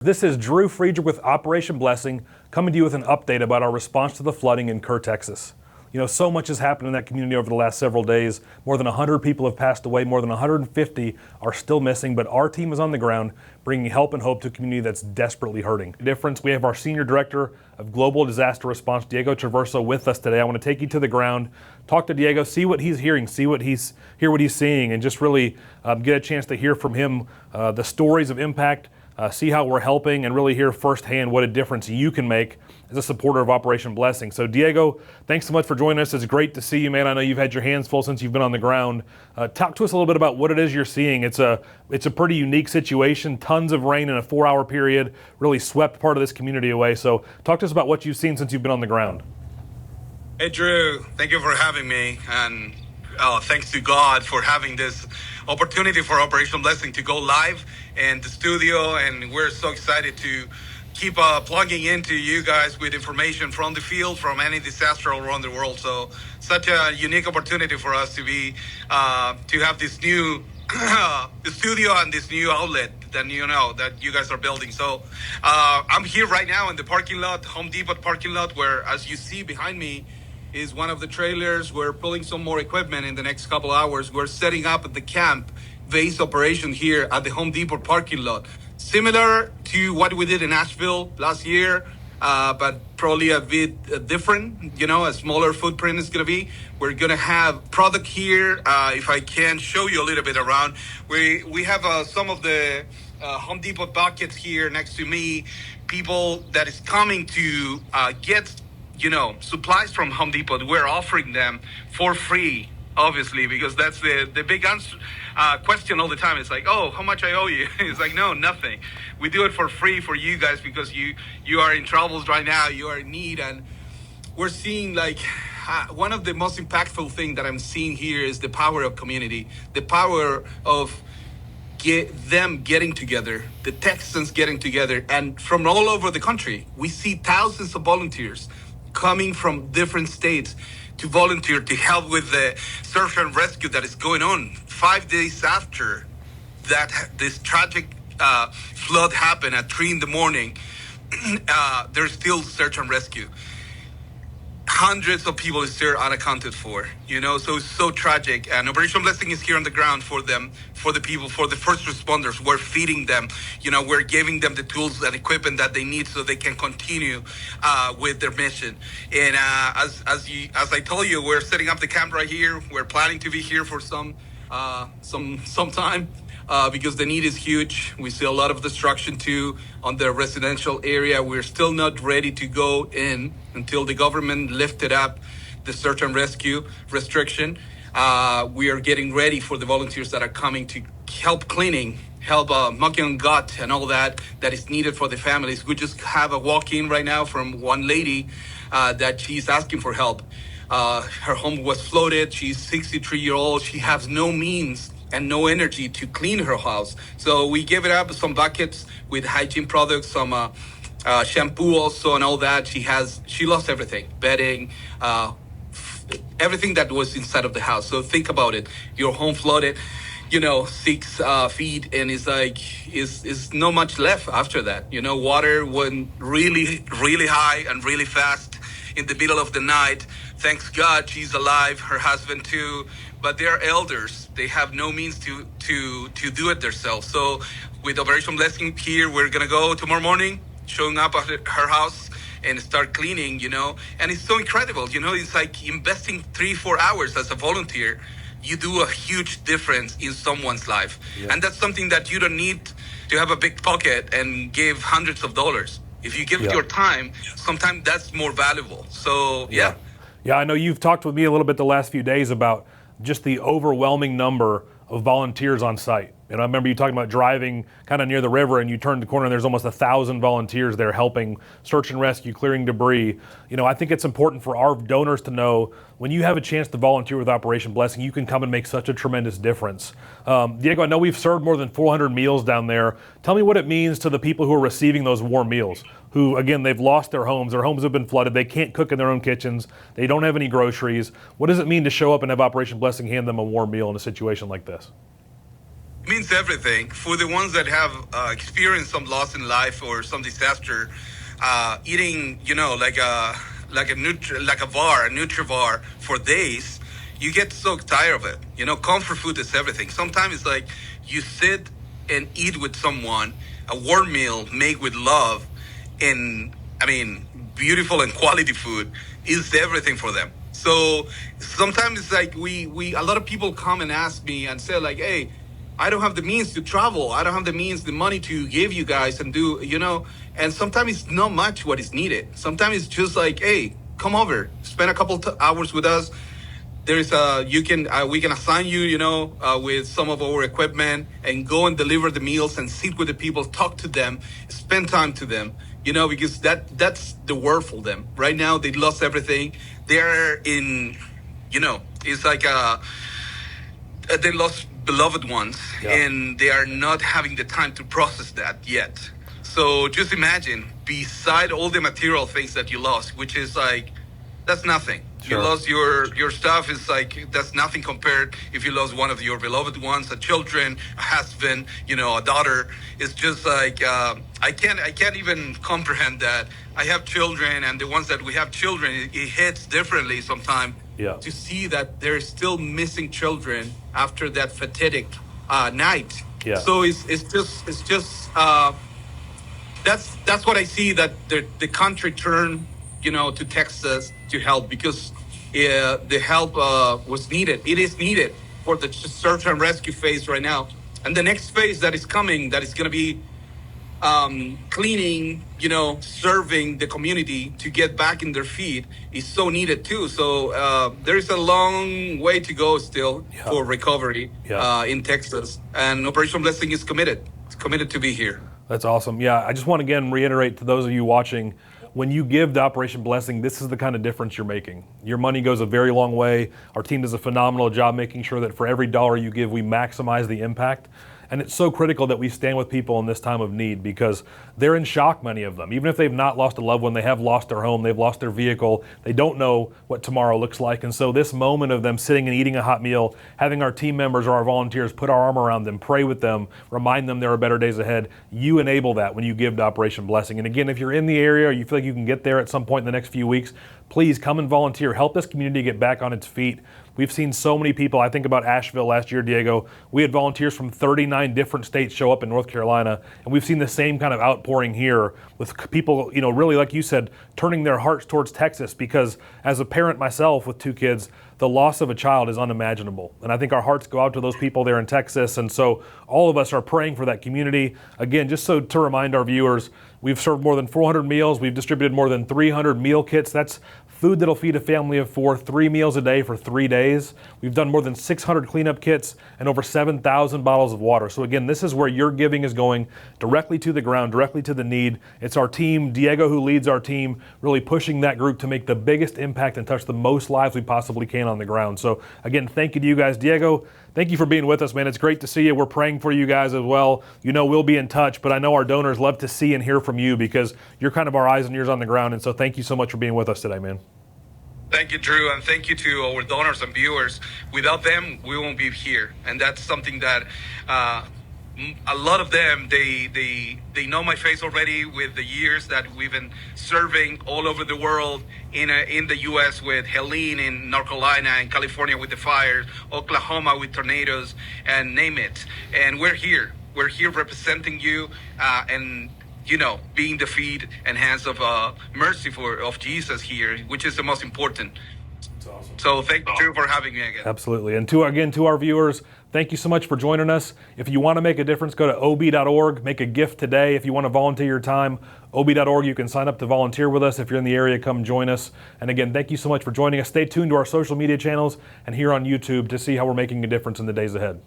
This is Drew Friedrich with Operation Blessing, coming to you with an update about our response to the flooding in Kerr, Texas. You know, so much has happened in that community over the last several days. More than 100 people have passed away, more than 150 are still missing, but our team is on the ground bringing help and hope to a community that's desperately hurting. Difference, we have our Senior Director of Global Disaster Response, Diego Traverso, with us today. I want to take you to the ground, talk to Diego, see what he's hearing, hear what he's seeing, and just really get a chance to hear from him the stories of impact, see how we're helping, and really hear firsthand what a difference you can make as a supporter of Operation Blessing. So Diego, thanks so much for joining us. It's great to see you, man. I know you've had your hands full since you've been on the ground. Talk to us a little bit about what it is you're seeing. It's a pretty unique situation. Tons of rain in a 4-hour period really swept part of this community away. So talk to us about what you've seen since you've been on the ground. Hey Drew, thank you for having me, and thanks to God for having this opportunity for Operation Blessing to go live in the studio, and we're so excited to keep plugging into you guys with information from the field, from any disaster all around the world. So such a unique opportunity for us to be to have this new the studio and this new outlet that you guys are building. So I'm here right now in the parking lot, Home Depot parking lot, where, as you see behind me, is one of the trailers. We're pulling some more equipment in the next couple hours. We're setting up the camp base operation here at the Home Depot parking lot. Similar to what we did in Asheville last year, but probably a bit different, a smaller footprint is gonna be. We're gonna have product here. If I can show you a little bit around, we have some of the Home Depot buckets here next to me. People that is coming to get supplies from Home Depot. We're offering them for free, obviously, because that's the big answer, question all the time. It's like, oh, how much I owe you? It's like, no, nothing. We do it for free for you guys because you are in troubles right now. You are in need. And we're seeing one of the most impactful thing that I'm seeing here is the power of community, the power of them getting together, the Texans getting together, and from all over the country. We see thousands of volunteers coming from different states to volunteer to help with the search and rescue that is going on 5 days after that this tragic flood happened at 3 a.m. There's still search and rescue. Hundreds of people is still unaccounted for, so it's so tragic. And Operation Blessing is here on the ground for them, for the people, for the first responders. We're feeding them, we're giving them the tools and equipment that they need so they can continue with their mission. And as I told you, we're setting up the camp right here. We're planning to be here for some time. Because the need is huge. We see a lot of destruction too on the residential area. We're still not ready to go in until the government lifted up the search and rescue restriction. We are getting ready for the volunteers that are coming to help cleaning, help mucking and gut and all that is needed for the families. We just have a walk-in right now from one lady that she's asking for help. Her home was flooded. She's 63-year-old. She has no means and no energy to clean her house. So we gave it up some buckets with hygiene products, some shampoo also and all that. She lost everything, bedding, everything that was inside of the house. So think about it. Your home flooded, 6 feet, and it's not much left after that. Water went really, really high and really fast in the middle of the night. Thanks God she's alive, her husband too. But they're elders. They have no means to do it themselves. So with Operation Blessing here, we're going to go tomorrow morning, showing up at her house and start cleaning, And it's so incredible, It's like investing 3-4 hours as a volunteer. You do a huge difference in someone's life. Yeah. And that's something that you don't need to have a big pocket and give hundreds of dollars. If you give your time, sometimes that's more valuable. So, yeah. Yeah, I know you've talked with me a little bit the last few days about just the overwhelming number of volunteers on site. And I remember you talking about driving kind of near the river and you turn the corner and there's almost 1,000 volunteers there helping search and rescue, clearing debris. I think it's important for our donors to know when you have a chance to volunteer with Operation Blessing, you can come and make such a tremendous difference. Diego, I know we've served more than 400 meals down there. Tell me what it means to the people who are receiving those warm meals, who, again, they've lost their homes have been flooded, they can't cook in their own kitchens, they don't have any groceries. What does it mean to show up and have Operation Blessing hand them a warm meal in a situation like this? It means everything for the ones that have experienced some loss in life or some disaster. Eating, like a bar, a Nutrivar for days, you get so tired of it. Comfort food is everything. Sometimes it's like you sit and eat with someone, a warm meal made with love, and beautiful and quality food is everything for them. So sometimes it's like we a lot of people come and ask me and say like, hey, I don't have the means to travel. I don't have the money to give you guys and do, and sometimes it's not much what is needed. Sometimes it's just like, hey, come over, spend a couple hours with us. There's we can assign you, with some of our equipment and go and deliver the meals and sit with the people, talk to them, spend time to them, because that's the word for them. Right now, they lost everything. They're in, it's like they lost beloved ones, yeah, and they are not having the time to process that yet. So just imagine, beside all the material things that you lost, which is like, that's nothing. Sure. You lost your stuff, is like, that's nothing compared if you lost one of your beloved ones, a children, a husband, a daughter. It's just like, I can't even comprehend that. I have children, and the ones that we have children, it hits differently sometimes. Yeah. To see that they're still missing children after that fatidic night. Yeah. So it's just that's what I see, that the country turned to Texas to help, because the help was needed. It is needed for the search and rescue phase right now, and the next phase that is coming, that is going to be cleaning, serving the community to get back in their feet, is so needed too. So there is a long way to go still, yeah, for recovery, yeah, in Texas, and Operation Blessing is committed. It's committed to be here. That's awesome. Yeah, I just want to again reiterate to those of you watching, when you give to Operation Blessing, this is the kind of difference you're making. Your money goes a very long way. Our team does a phenomenal job making sure that for every dollar you give, we maximize the impact. And it's so critical that we stand with people in this time of need, because they're in shock, many of them. Even if they've not lost a loved one, they have lost their home, they've lost their vehicle, they don't know what tomorrow looks like. And so this moment of them sitting and eating a hot meal, having our team members or our volunteers put our arm around them, pray with them, remind them there are better days ahead, you enable that when you give to Operation Blessing. And again, if you're in the area or you feel like you can get there at some point in the next few weeks, please come and volunteer. Help this community get back on its feet. We've seen so many people. I think about Asheville last year, Diego. We had volunteers from 39 different states show up in North Carolina, and we've seen the same kind of outpouring here with people, really, like you said, turning their hearts towards Texas, because as a parent myself with 2 kids, the loss of a child is unimaginable. And I think our hearts go out to those people there in Texas. And so all of us are praying for that community. Again, just so to remind our viewers, we've served more than 400 meals. We've distributed more than 300 meal kits. That's food that'll feed a family of 4, 3 meals a day for 3 days. We've done more than 600 cleanup kits and over 7,000 bottles of water. So again, this is where your giving is going, directly to the ground, directly to the need. It's our team, Diego, who leads our team, really pushing that group to make the biggest impact and touch the most lives we possibly can on the ground. So again, thank you to you guys. Diego, thank you for being with us, man. It's great to see you. We're praying for you guys as well. We'll be in touch, but I know our donors love to see and hear from you, because you're kind of our eyes and ears on the ground. And so thank you so much for being with us today, man. Thank you, Drew, and thank you to our donors and viewers. Without them, we won't be here. And that's something that a lot of them, they know my face already with the years that we've been serving all over the world, in the U.S. with Helene in North Carolina, in California with the fires, Oklahoma with tornadoes, and name it. And we're here. We're here representing you, and being the feet and hands of mercy of Jesus here, which is the most important. That's awesome. So thank you for having me again. Absolutely. And to our viewers, thank you so much for joining us. If you want to make a difference, go to ob.org, make a gift today. If you want to volunteer your time, ob.org, you can sign up to volunteer with us. If you're in the area, come join us. And again, thank you so much for joining us. Stay tuned to our social media channels and here on YouTube to see how we're making a difference in the days ahead.